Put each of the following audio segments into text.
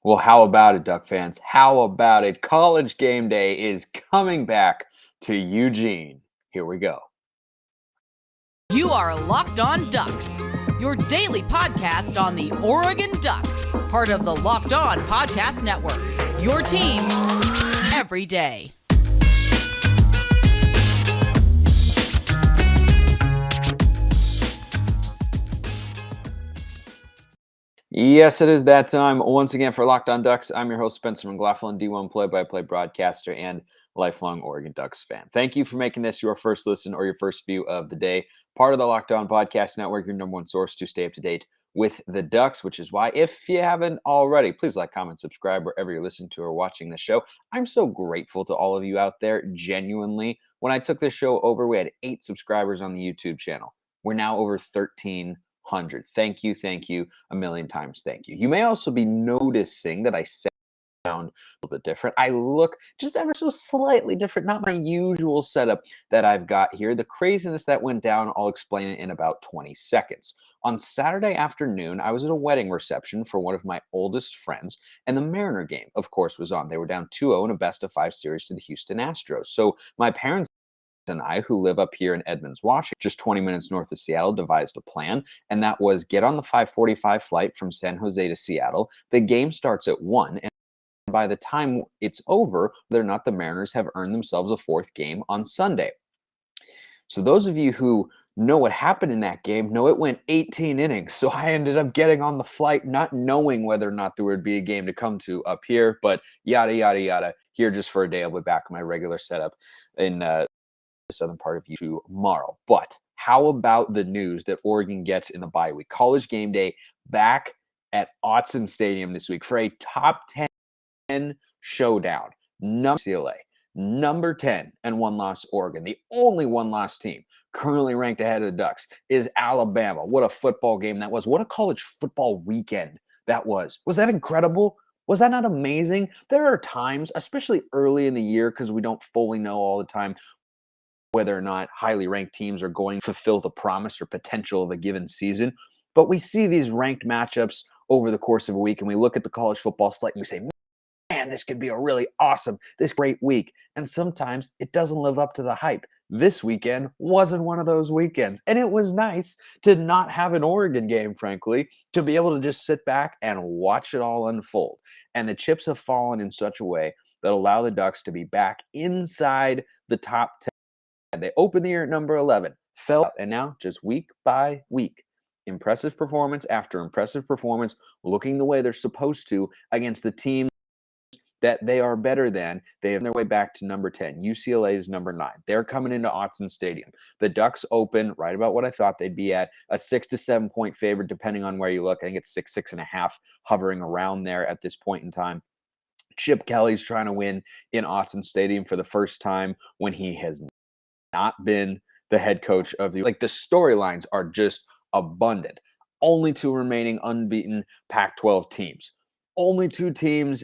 Well, how about it, Duck fans? How about it? College Game Day is coming back to Eugene. Here we go. You are Locked On Ducks, your daily podcast on the Oregon Ducks, part of the Locked On Podcast Network. Your team every day. Yes, it is that time once again for Locked On Ducks. I'm your host, Spencer McLaughlin, D1 play-by-play broadcaster and lifelong Oregon Ducks fan. Thank you for making this your first listen or your first view of the day. Part of the Locked On Podcast Network, your number one source to stay up to date with the Ducks, which is why, if you haven't already, please like, comment, subscribe wherever you're listening to or watching the show. I'm so grateful to all of you out there, genuinely. When I took this show over, we had 8 subscribers on the YouTube channel. We're now over 1,300. Thank you a million times. Thank you. You may also be noticing that I sound a little bit different. I look just ever so slightly different, not my usual setup that I've got here. The craziness that went down, I'll explain it in about 20 seconds. On Saturday afternoon, I was at a wedding reception for one of my oldest friends, and the Mariner game, of course, was on. They were down 2-0 in a best-of-5 series to the Houston Astros. So my parents and I, who live up here in Edmonds, Washington, just 20 minutes north of Seattle, devised a plan, and that was get on the 5:45 flight from San Jose to Seattle. The game starts at 1, and by the time it's over, whether or not the Mariners have earned themselves a 4th game on Sunday. So those of you who know what happened in that game know it went 18 innings. So I ended up getting on the flight not knowing whether or not there would be a game to come to up here, but yada, yada, yada. Here just for a day. I'll be back in my regular setup in the southern part of you tomorrow. But how about the news that Oregon gets in the bye week? College Game Day back at Autzen Stadium this week for a top 10 showdown. Number UCLA, number 10 and one-loss Oregon. The only one-loss team currently ranked ahead of the Ducks is Alabama. What a football game that was. What a college football weekend that was. Was that incredible? Was that not amazing? There are times, especially early in the year, because we don't fully know all the time whether or not highly ranked teams are going to fulfill the promise or potential of a given season. But we see these ranked matchups over the course of a week, and we look at the college football slate and we say, man, this could be a really awesome, this great week. And sometimes it doesn't live up to the hype. This weekend wasn't one of those weekends. And it was nice to not have an Oregon game, frankly, to be able to just sit back and watch it all unfold. And the chips have fallen in such a way that allow the Ducks to be back inside the top 10. They opened the year at number 11, fell out, and now just week by week, impressive performance after impressive performance, looking the way they're supposed to against the team that they are better than. They have their way back to number 10. UCLA is number 9. They're coming into Autzen Stadium. The Ducks open right about what I thought they'd be at, a 6 to 7 point favorite, depending on where you look. I think it's 6.5, hovering around there at this point in time. Chip Kelly's trying to win in Autzen Stadium for the first time when he has not been the head coach of the storylines are just abundant. Only 2 remaining unbeaten Pac-12 teams. Only 2 teams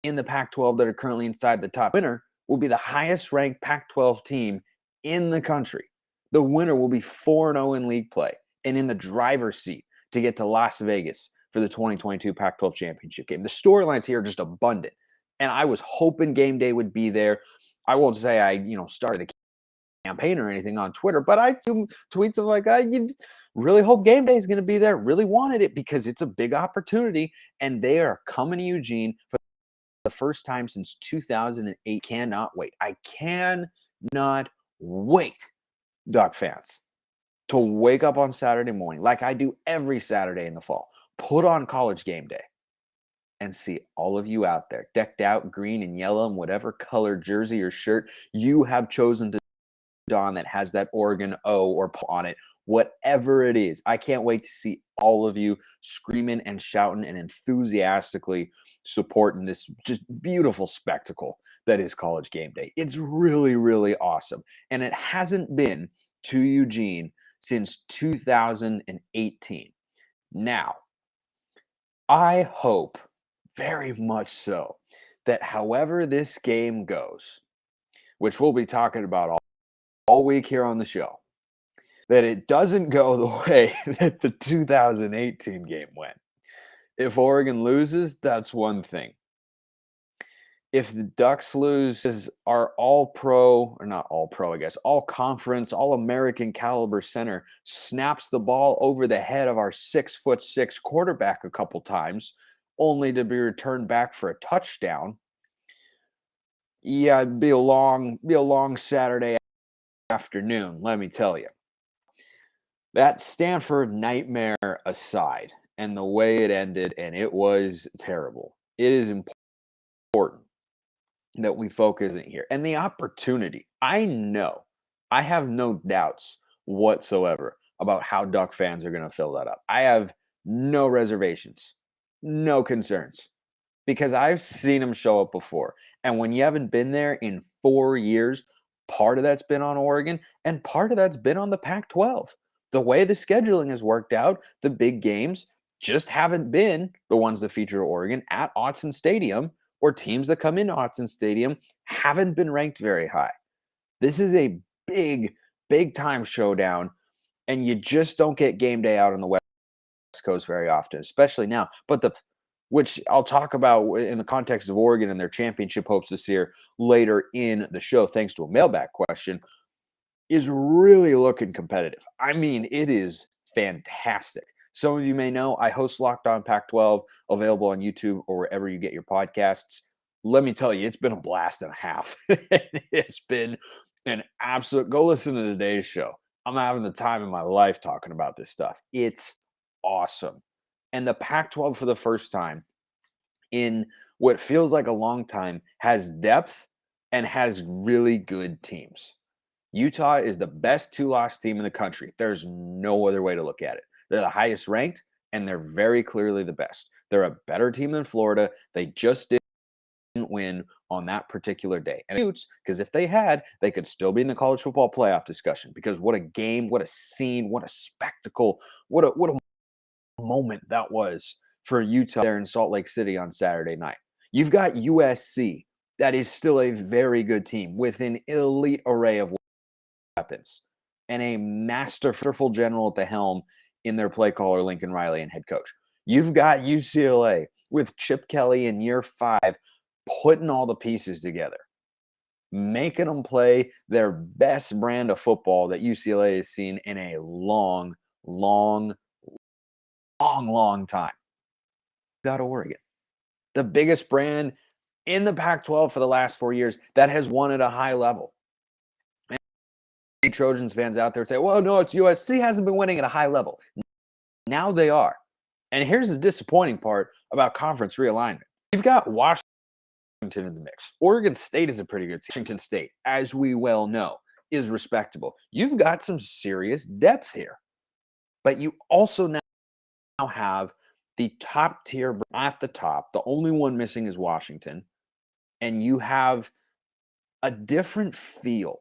in the Pac-12 that are currently inside the top. Winner will be the highest ranked Pac-12 team in the country. The winner will be 4-0 in league play and in the driver's seat to get to Las Vegas for the 2022 Pac-12 championship game. The storylines here are just abundant. And I was hoping Game Day would be there. I won't say I, started a campaign or anything on Twitter, but I see tweets of like, you really hope Game Day is going to be there. Really wanted it because it's a big opportunity, and they are coming to Eugene for the first time since 2008. Cannot wait. I cannot wait, Duck fans, to wake up on Saturday morning like I do every Saturday in the fall, put on College Game Day, and see all of you out there decked out green and yellow and whatever color jersey or shirt you have chosen to don that has that Oregon O or P on it, whatever it is. I can't wait to see all of you screaming and shouting and enthusiastically supporting this just beautiful spectacle that is College Game Day. It's really, really awesome. And it hasn't been to Eugene since 2018. Now, I hope very much so that however this game goes, which we'll be talking about all week here on the show, that it doesn't go the way that the 2018 game went. If Oregon loses, that's one thing. If the Ducks lose, is our all pro, or not all pro, I guess, all conference, all American caliber center snaps the ball over the head of our 6'6" quarterback a couple times, only to be returned back for a touchdown. Yeah, it'd be a long Saturday afternoon, let me tell you. That Stanford nightmare aside, and the way it ended, and it was terrible. It is important that we focus in here. And the opportunity, I have no doubts whatsoever about how Duck fans are going to fill that up. I have no reservations, no concerns, because I've seen them show up before. And when you haven't been there in 4 years, part of that's been on Oregon and part of that's been on the Pac-12. The way the scheduling has worked out, the big games just haven't been the ones that feature Oregon at Autzen Stadium, or teams that come into Autzen Stadium haven't been ranked very high. This is a big time showdown, and you just don't get game day out on the West Coast very often, especially now. But which I'll talk about in the context of Oregon and their championship hopes this year later in the show, thanks to a mailbag question, is really looking competitive. I mean, it is fantastic. Some of you may know I host Locked On Pac-12, available on YouTube or wherever you get your podcasts. Let me tell you, it's been a blast and a half. It's been an absolute, go listen to today's show. I'm having the time of my life talking about this stuff. It's awesome. And the Pac-12 for the first time in what feels like a long time has depth and has really good teams. Utah is the best two-loss team in the country. There's no other way to look at it. They're the highest ranked, and they're very clearly the best. They're a better team than Florida. They just didn't win on that particular day. And because if they had, they could still be in the college football playoff discussion, because what a game, what a scene, what a spectacle, what a moment that was for Utah there in Salt Lake City on Saturday night. You've got USC, that is still a very good team with an elite array of weapons and a masterful general at the helm in their play caller, Lincoln Riley, and head coach. You've got UCLA with Chip Kelly in year 5, putting all the pieces together, making them play their best brand of football that UCLA has seen in a long time. Got Oregon, the biggest brand in the Pac-12 for the last 4 years that has won at a high level. Trojans fans out there say, well, no, it's USC hasn't been winning at a high level. Now they are. And here's the disappointing part about conference realignment. You've got Washington in the mix. Oregon State is a pretty good team. Washington State, as we well know, is respectable. You've got some serious depth here. But you also now have the top tier at the top. The only one missing is Washington. And you have a different feel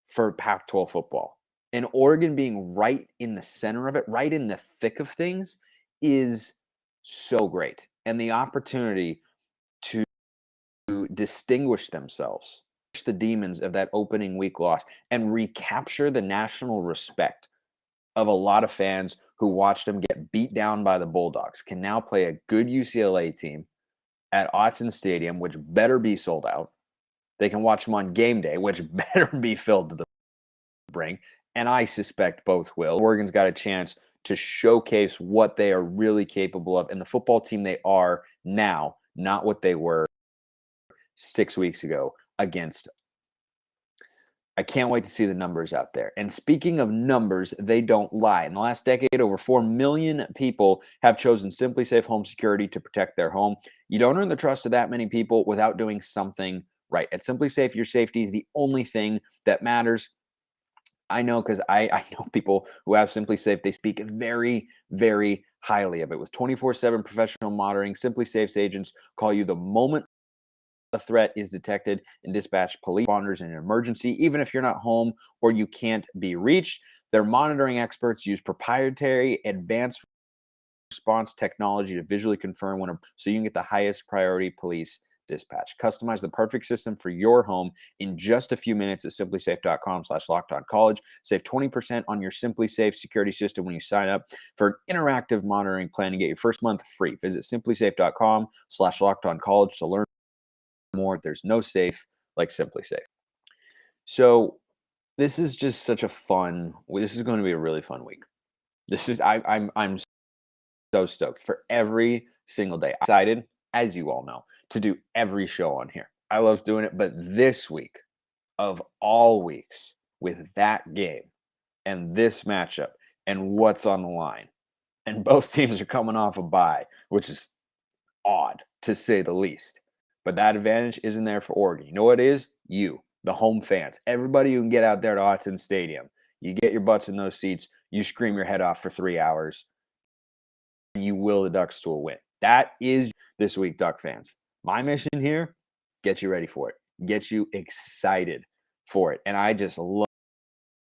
for Pac-12 football. And Oregon being right in the center of it, right in the thick of things, is so great. And the opportunity to distinguish themselves, the demons of that opening week loss, and recapture the national respect of a lot of fans who watched them get beat down by the Bulldogs, can now play a good UCLA team at Autzen Stadium, which better be sold out. They can watch them on game day, which better be filled to the bring. And I suspect both will. Oregon's got a chance to showcase what they are really capable of and the football team they are now, not what they were 6 weeks ago against. I can't wait to see the numbers out there. And speaking of numbers, they don't lie. In the last decade, over 4 million people have chosen Simply Safe Home Security to protect their home. You don't earn the trust of that many people without doing something right. At Simply Safe, your safety is the only thing that matters. I know, because I know people who have Simply Safe. They speak very, very highly of it. With 24/7 professional monitoring, Simply Safe's agents call you the moment a threat is detected and dispatch police responders in an emergency, even if you're not home or you can't be reached. Their monitoring experts use proprietary advanced response technology to visually confirm so you can get the highest priority police Dispatch. Customize the perfect system for your home in just a few minutes at simplysafe.com/lockedoncollege. Save 20% on your SimpliSafe security system when you sign up for an interactive monitoring plan and get your first month free. Visit simplysafe.com/lockedoncollege to learn more. There's no safe like SimpliSafe. So this is just such a fun. This is going to be a really fun week. I'm so stoked for every single day. I'm excited, as you all know, to do every show on here. I love doing it, but this week of all weeks, with that game and this matchup and what's on the line, and both teams are coming off a bye, which is odd to say the least. But that advantage isn't there for Oregon. You know what it is? You, the home fans, everybody who can get out there to Autzen Stadium. You get your butts in those seats. You scream your head off for 3 hours. You will the Ducks to a win. That is this week, Duck fans. My mission here, get you ready for it. Get you excited for it. And I just love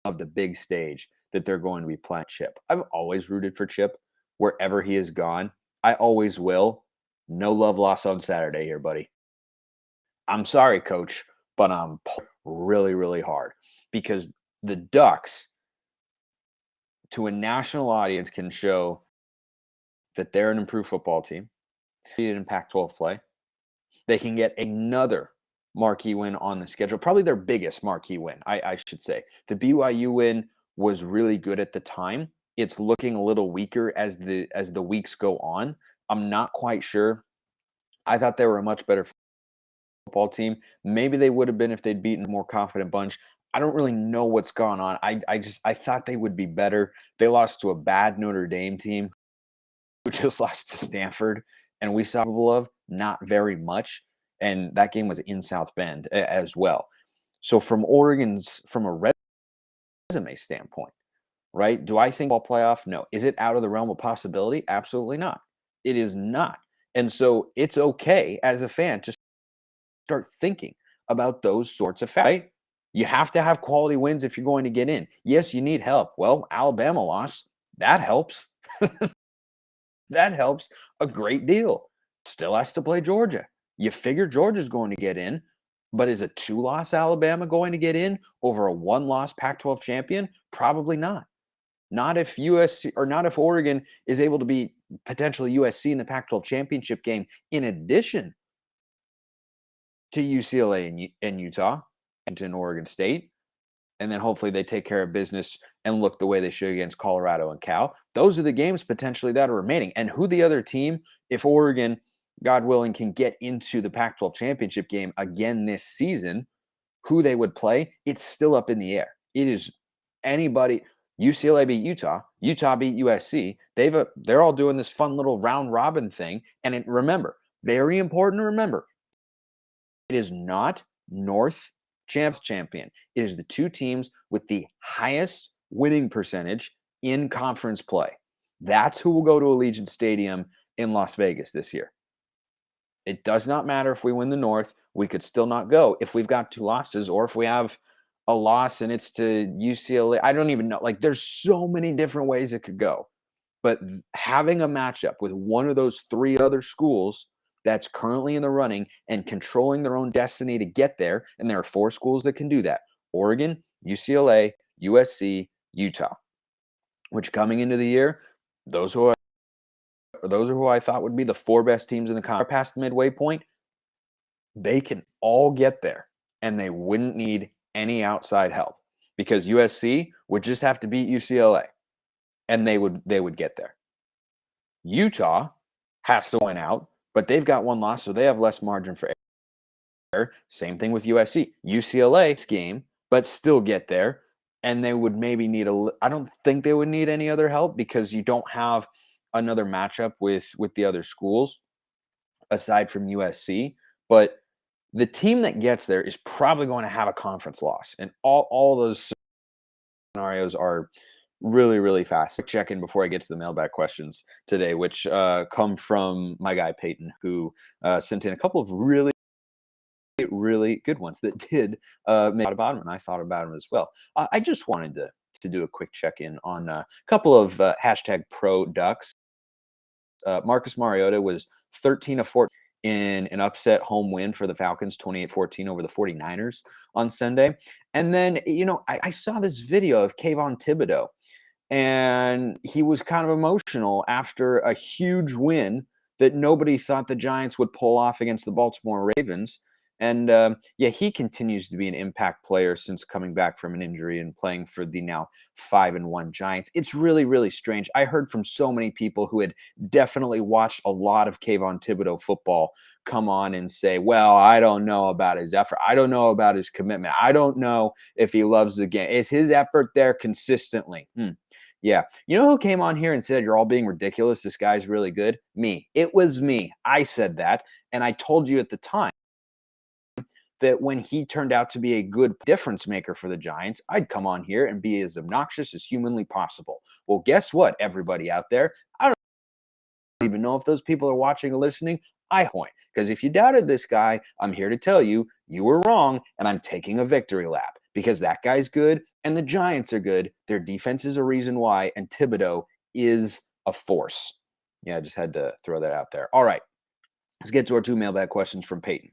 the big stage that they're going to be playing Chip. I've always rooted for Chip wherever he has gone. I always will. No love lost on Saturday here, buddy. I'm sorry, coach, but I'm really, really hard because the Ducks, to a national audience, can show that they're an improved football team in Pac-12 play. They can get another marquee win on the schedule, probably their biggest marquee win, I should say. The BYU win was really good at the time. It's looking a little weaker as the weeks go on. I'm not quite sure. I thought they were a much better football team. Maybe they would have been if they'd beaten a more confident bunch. I don't really know what's gone on. I thought they would be better. They lost to a bad Notre Dame team who just lost to Stanford, and we saw of not very much. And that game was in South Bend as well. So from a resume standpoint, right? Do I think ball playoff? No. Is it out of the realm of possibility? Absolutely not. It is not. And so it's okay as a fan to start thinking about those sorts of facts. Right? You have to have quality wins if you're going to get in. Yes, you need help. Well, Alabama lost. That helps. That helps a great deal. Still has to play Georgia. You figure Georgia's going to get in, but is a 2-loss Alabama going to get in over a 1-loss Pac-12 champion? Probably not. Not if USC or not if Oregon is able to beat potentially USC in the Pac-12 championship game in addition to UCLA and Utah and in Oregon State. And then hopefully they take care of business and look the way they should against Colorado and Cal. Those are the games potentially that are remaining. And who the other team, if Oregon, God willing, can get into the Pac-12 championship game again this season, who they would play, it's still up in the air. It is anybody. UCLA beat Utah. Utah beat USC. They're all doing this fun little round robin thing. And remember, very important to remember, it is not North champion. It is the two teams with the highest winning percentage in conference play. That's who will go to Allegiant Stadium in Las Vegas this year. It does not matter if we win the North. We could still not go if we've got 2 losses or if we have a loss and it's to UCLA. I don't even know. Like, there's so many different ways it could go. But having a matchup with one of those 3 other schools that's currently in the running and controlling their own destiny to get there, and there are 4 schools that can do that: Oregon, UCLA, USC, Utah, which coming into the year, those are who I thought would be the 4 best teams in the conference past the midway point. They can all get there, and they wouldn't need any outside help because USC would just have to beat UCLA, and they would get there. Utah has to win out, but they've got 1 loss, so they have less margin for error. Same thing with USC. UCLA game, but still get there, and they would maybe need I don't think they would need any other help because you don't have another matchup with the other schools aside from USC. But the team that gets there is probably going to have a conference loss, and all those scenarios are really, really fast. Quick check-in before I get to the mailbag questions today, which come from my guy Peyton, who sent in a couple of really, really good ones that did make a about him, and I thought about him as well. I just wanted to do a quick check-in on a couple of hashtag pro Ducks. Marcus Mariota was 13 of 14 in an upset home win for the Falcons, 28-14 over the 49ers on Sunday. And then, I saw this video of Kayvon Thibodeau, and he was kind of emotional after a huge win that nobody thought the Giants would pull off against the Baltimore Ravens. And he continues to be an impact player since coming back from an injury and playing for the now 5-1 Giants. It's really, really strange. I heard from so many people who had definitely watched a lot of Kayvon Thibodeau football come on and say, well, I don't know about his effort. I don't know about his commitment. I don't know if he loves the game. Is his effort there consistently? Yeah. You know who came on here and said, you're all being ridiculous? This guy's really good? Me. It was me. I said that. And I told you at the time that when he turned out to be a good difference maker for the Giants, I'd come on here and be as obnoxious as humanly possible. Well, guess what, everybody out there? I don't even know if those people are watching or listening. I point, because if you doubted this guy, I'm here to tell you, you were wrong, and I'm taking a victory lap because that guy's good and the Giants are good. Their defense is a reason why, and Thibodeau is a force. Yeah, I just had to throw that out there. All right, let's get to our 2 mailbag questions from Peyton.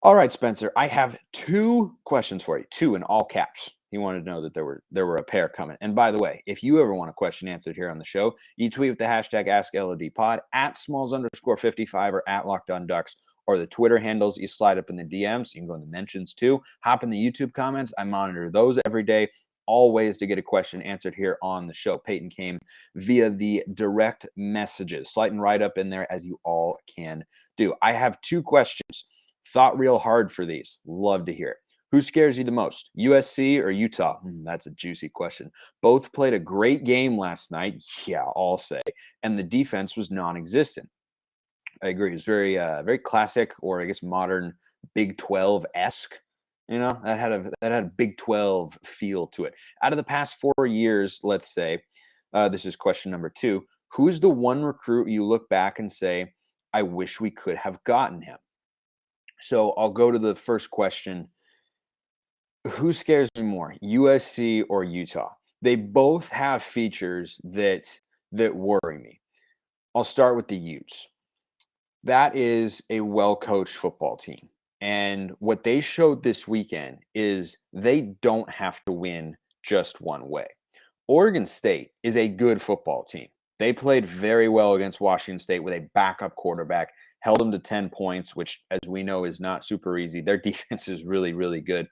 All right, Spencer, I have 2 questions for you, 2 in all caps. He wanted to know that there were a pair coming. And by the way, if you ever want a question answered here on the show, you tweet with the hashtag AskLODPod at Smalls_55 or at LockedOnDucks, or the Twitter handles. You slide up in the DMs. You can go in the mentions too. Hop in the YouTube comments. I monitor those every day. All ways to get a question answered here on the show. Peyton came via the direct messages. Slide and right up in there as you all can do. I have 2 questions. Thought real hard for these. Love to hear it. Who scares you the most, USC or Utah? That's a juicy question. Both played a great game last night. Yeah, I'll say. And the defense was non-existent. I agree. It was very, very classic, or I guess modern Big 12-esque. That had a Big 12 feel to it. Out of the past 4 years, let's say, this is question number 2. Who is the one recruit you look back and say, I wish we could have gotten him? So I'll go to the first question. Who scares me more, USC or Utah? They both have features that worry me. I'll start with the Utes. That is a well-coached football team. And what they showed this weekend is they don't have to win just one way. Oregon State is a good football team. They played very well against Washington State with a backup quarterback, held them to 10 points, which, as we know, is not super easy. Their defense is really, really good.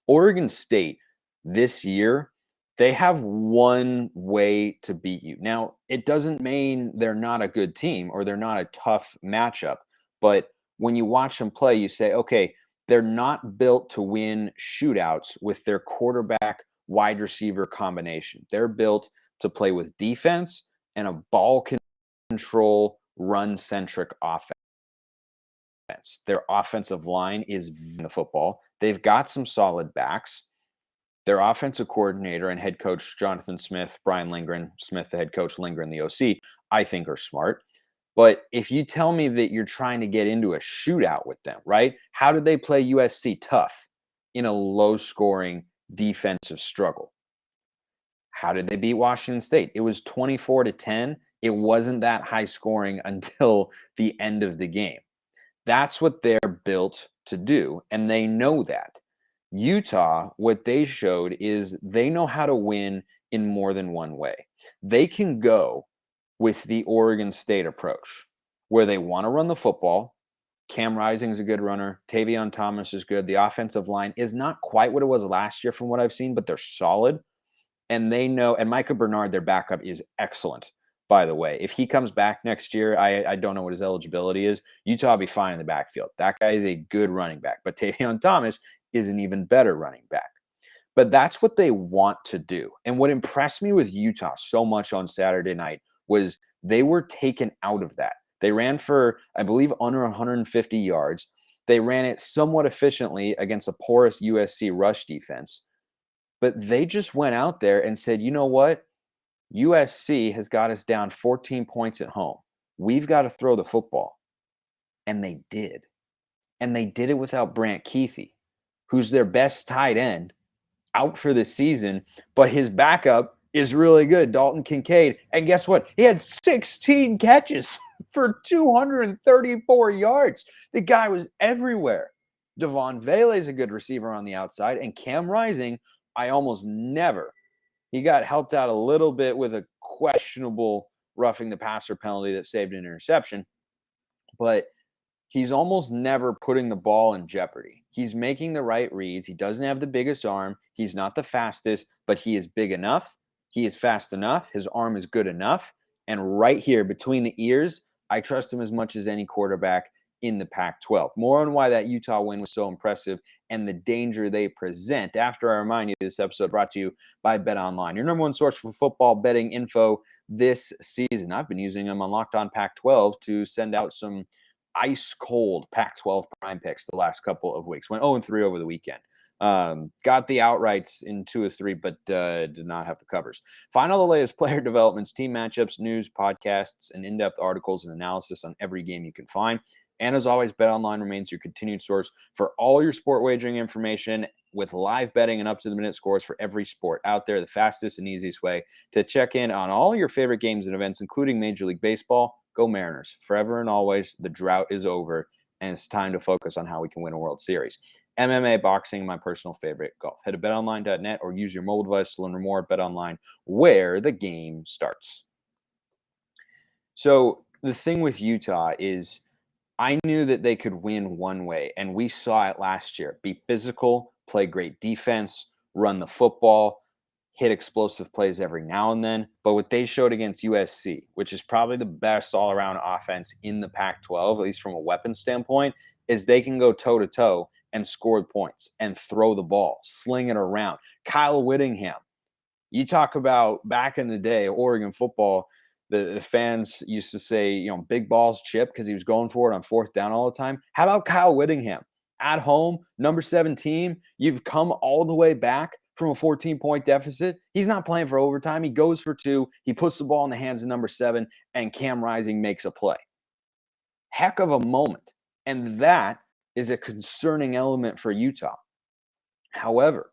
Oregon State this year, they have one way to beat you. Now, it doesn't mean they're not a good team or they're not a tough matchup, but when you watch them play, you say, okay, they're not built to win shootouts with their quarterback wide receiver combination. They're built to play with defense and a ball control, run-centric offense. Their offensive line is in the football. They've got some solid backs. Their offensive coordinator and head coach, Jonathan Smith, Brian Lindgren, Smith, the head coach, Lindgren, the OC, I think are smart. But if you tell me that you're trying to get into a shootout with them, right? How did they play USC tough in a low-scoring defensive struggle? How did they beat Washington State? It was 24-10. It wasn't that high scoring until the end of the game. That's what they're built to do, and they know that. Utah, what they showed is they know how to win in more than one way. They can go with the Oregon State approach, where they want to run the football. Cam Rising is a good runner. Tavion Thomas is good. The offensive line is not quite what it was last year from what I've seen, but they're solid. And they know, and Micah Bernard, their backup, is excellent, by the way. If he comes back next year, I don't know what his eligibility is. Utah will be fine in the backfield. That guy is a good running back. But Tavion Thomas is an even better running back. But that's what they want to do. And what impressed me with Utah so much on Saturday night was they were taken out of that. They ran for, I believe, under 150 yards. They ran it somewhat efficiently against a porous USC rush defense. But they just went out there and said, you know what? USC has got us down 14 points at home. We've got to throw the football. And they did. And they did it without Brant Kuithe, who's their best tight end, out for the season. But his backup is really good, Dalton Kincaid. And guess what? He had 16 catches. for 234 yards. The guy was everywhere. Devon Vele is a good receiver on the outside, and Cam Rising, I almost never. He got helped out a little bit with a questionable roughing the passer penalty that saved an interception, but he's almost never putting the ball in jeopardy. He's making the right reads. He doesn't have the biggest arm. He's not the fastest, but he is big enough. He is fast enough. His arm is good enough. And right here between the ears, I trust him as much as any quarterback in the Pac-12. More on why that Utah win was so impressive and the danger they present after I remind you this episode brought to you by BetOnline, your number one source for football betting info this season. I've been using them on Locked On Pac-12 to send out some ice cold Pac-12 prime picks the last couple of weeks. Went 0-3 over the weekend. Got the outrights in 2 of 3, but did not have the covers. Find all the latest player developments, team matchups, news, podcasts, and in-depth articles and analysis on every game you can find. And as always, BetOnline remains your continued source for all your sport wagering information with live betting and up-to-the-minute scores for every sport out there. The fastest and easiest way to check in on all your favorite games and events, including Major League Baseball. Go Mariners. Forever and always, the drought is over, and it's time to focus on how we can win a World Series. MMA, boxing, my personal favorite, golf. Head to betonline.net or use your mobile device to learn more at BetOnline, where the game starts. So the thing with Utah is I knew that they could win one way, and we saw it last year. Be physical, play great defense, run the football, hit explosive plays every now and then. But what they showed against USC, which is probably the best all-around offense in the Pac-12, at least from a weapon standpoint, is they can go toe-to-toe and score points and throw the ball, sling it around. Kyle Whittingham. You talk about back in the day, Oregon football, the fans used to say, big balls chip because he was going for it on fourth down all the time. How about Kyle Whittingham? At home, number 7 team, you've come all the way back from a 14-point deficit. He's not playing for overtime. He goes for 2. He puts the ball in the hands of number 7, and Cam Rising makes a play. Heck of a moment. And that is a concerning element for Utah. However,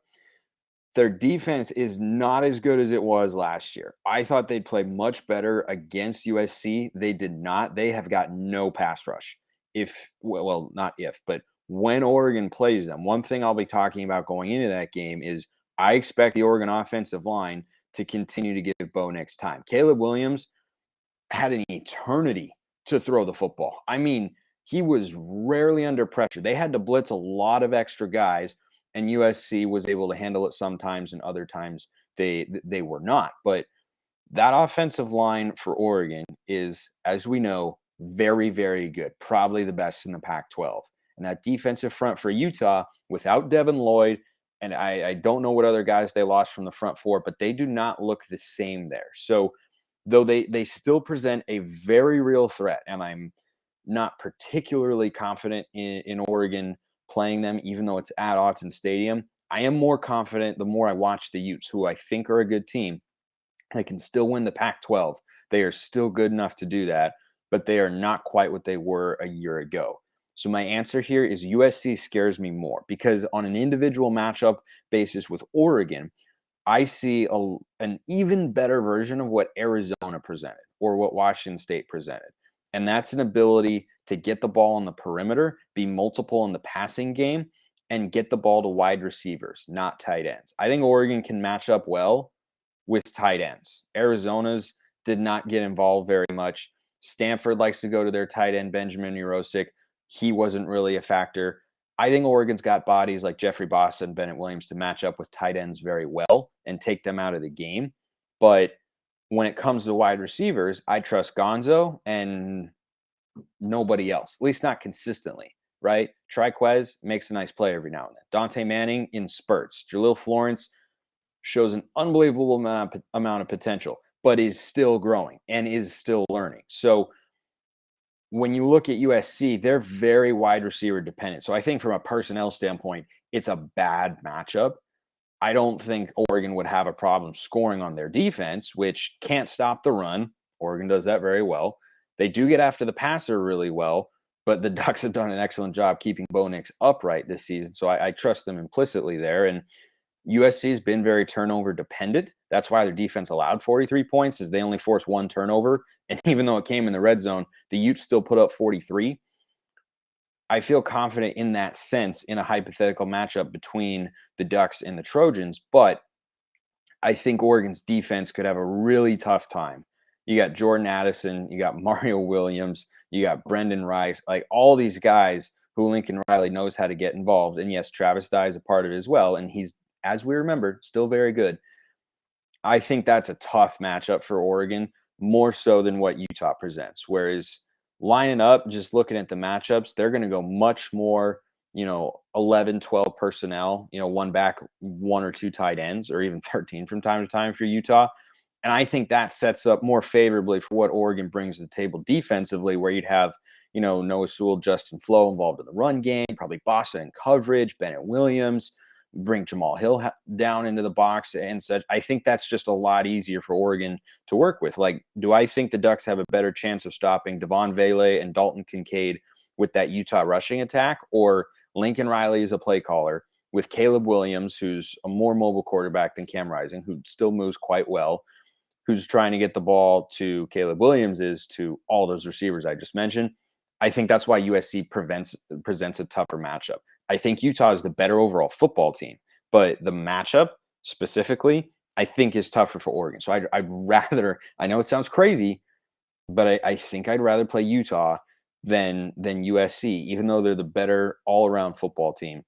their defense is not as good as it was last year. I thought they'd play much better against USC. They did not. They have got no pass rush. Not if, but when Oregon plays them, one thing I'll be talking about going into that game is I expect the Oregon offensive line to continue to give Bo Nix time. Caleb Williams had an eternity to throw the football. I mean, he was rarely under pressure. They had to blitz a lot of extra guys, and USC was able to handle it sometimes, and other times they were not. But that offensive line for Oregon is, as we know, very, very good. Probably the best in the Pac-12. And that defensive front for Utah, without Devin Lloyd, and I don't know what other guys they lost from the front four, but they do not look the same there. So though they still present a very real threat, and I'm not particularly confident in Oregon playing them, even though it's at Autzen Stadium, I am more confident the more I watch the Utes, who I think are a good team. They can still win the Pac-12. They are still good enough to do that, but they are not quite what they were a year ago. So my answer here is USC scares me more because on an individual matchup basis with Oregon, I see an even better version of what Arizona presented or what Washington State presented. And that's an ability to get the ball on the perimeter, be multiple in the passing game, and get the ball to wide receivers, not tight ends. I think Oregon can match up well with tight ends. Arizona's did not get involved very much. Stanford likes to go to their tight end, Benjamin Urosic. He wasn't really a factor. I think Oregon's got bodies like Jeffrey Bossa and Bennett Williams to match up with tight ends very well and take them out of the game. But when it comes to wide receivers, I trust Gonzo and nobody else, at least not consistently, right? Triquez makes a nice play every now and then. Dante Manning in spurts. Jalil Florence shows an unbelievable amount of potential, but is still growing and is still learning. So when you look at USC, they're very wide receiver dependent. So I think from a personnel standpoint, it's a bad matchup. I don't think Oregon would have a problem scoring on their defense, which can't stop the run. Oregon does that very well. They do get after the passer really well, but the Ducks have done an excellent job keeping Bo Nix upright this season. So I trust them implicitly there. And USC has been very turnover dependent. That's why their defense allowed 43 points, is they only forced one turnover. And even though it came in the red zone, the Utes still put up 43. I feel confident in that sense in a hypothetical matchup between the Ducks and the Trojans, but I think Oregon's defense could have a really tough time. You got Jordan Addison, you got Mario Williams, you got Brendan Rice, like all these guys who Lincoln Riley knows how to get involved. And yes, Travis Dye is a part of it as well. And he's, as we remember, still very good. I think that's a tough matchup for Oregon, more so than what Utah presents. Whereas lining up, just looking at the matchups, they're going to go much more, 11, 12 personnel, one back, one or two tight ends, or even 13 from time to time for Utah. And I think that sets up more favorably for what Oregon brings to the table defensively, where you'd have, Noah Sewell, Justin Flo involved in the run game, probably Bossa in coverage, Bennett Williams, bring Jamal Hill down into the box and such. I think that's just a lot easier for Oregon to work with. Like, do I think the Ducks have a better chance of stopping Devon Vele and Dalton Kincaid with that Utah rushing attack, or Lincoln Riley is a play caller with Caleb Williams, who's a more mobile quarterback than Cam Rising, who still moves quite well, who's trying to get the ball to Caleb Williams is to all those receivers I just mentioned? I think that's why USC presents a tougher matchup. I think Utah is the better overall football team, but the matchup specifically, I think is tougher for Oregon. So I'd rather, I know it sounds crazy, but I think I'd rather play Utah than USC, even though they're the better all-around football team.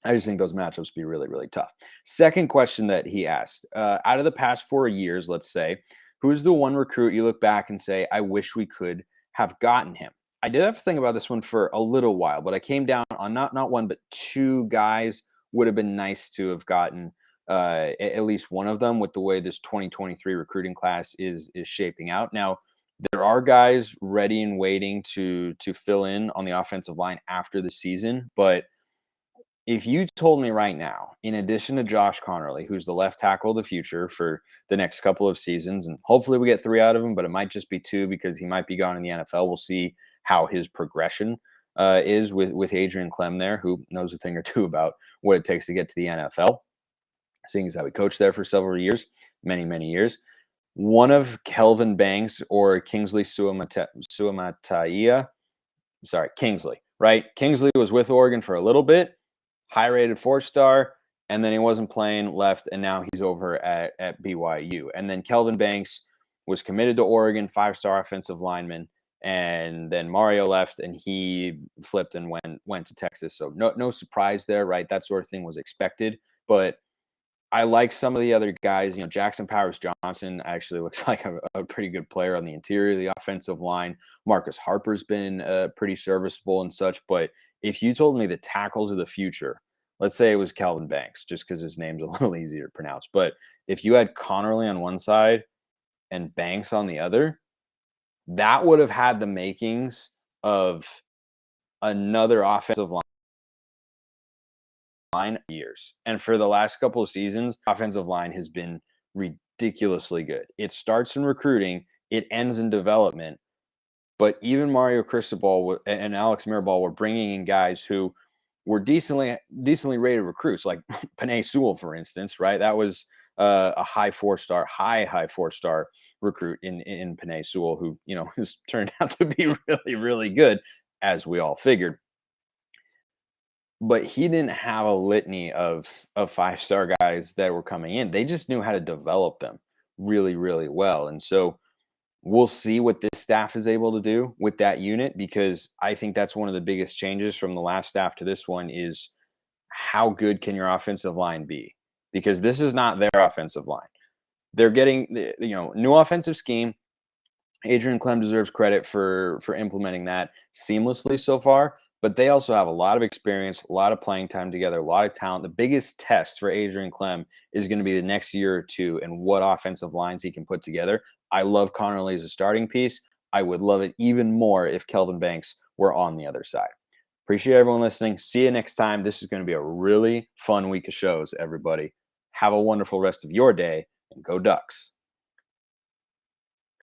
I just think those matchups be really, really tough. Second question that he asked, out of the past 4 years, let's say, who's the one recruit you look back and say, I wish we could have gotten him? I did have to think about this one for a little while, but I came down on not one, but two guys would have been nice to have gotten at least one of them with the way this 2023 recruiting class is shaping out. Now, there are guys ready and waiting to fill in on the offensive line after the season, but if you told me right now, in addition to Josh Connerly, who's the left tackle of the future for the next couple of seasons, and hopefully we get 3 out of him, but it might just be 2 because he might be gone in the NFL. We'll see how his progression is with Adrian Clem there, who knows a thing or two about what it takes to get to the NFL, seeing as how he coached there for several years, many, many years. One of Kelvin Banks or Kingsley Suamataia, sorry, Kingsley, right? Kingsley was with Oregon for a little bit, high-rated 4-star, and then he wasn't playing, left, and now he's over at BYU. And then Kelvin Banks was committed to Oregon, 5-star offensive lineman, and then Mario left, and he flipped and went to Texas. So no surprise there, right? That sort of thing was expected. But I like some of the other guys. Jackson Powers Johnson actually looks like a pretty good player on the interior of the offensive line. Marcus Harper's been pretty serviceable and such. But if you told me the tackles of the future, let's say it was Kelvin Banks, just because his name's a little easier to pronounce. But if you had Connerly on one side and Banks on the other, that would have had the makings of another offensive line years. And for the last couple of seasons, offensive line has been ridiculously good. It starts in recruiting, it ends in development. But even Mario Cristobal and Alex Mirabal were bringing in guys who were decently rated recruits, like Penei Sewell, for instance, right? That was a high 4-star recruit in Penei Sewell, who has turned out to be really, really good, as we all figured. But he didn't have a litany of 5-star guys that were coming in. They just knew how to develop them really, really well. And so we'll see what this staff is able to do with that unit, because I think that's one of the biggest changes from the last staff to this one is how good can your offensive line be? Because this is not their offensive line. They're getting, new offensive scheme. Adrian Clem deserves credit for implementing that seamlessly so far, but they also have a lot of experience, a lot of playing time together, a lot of talent. The biggest test for Adrian Clem is going to be the next year or two and what offensive lines he can put together. I love Connerly as a starting piece. I would love it even more if Kelvin Banks were on the other side. Appreciate everyone listening. See you next time. This is going to be a really fun week of shows, everybody. Have a wonderful rest of your day, and go Ducks.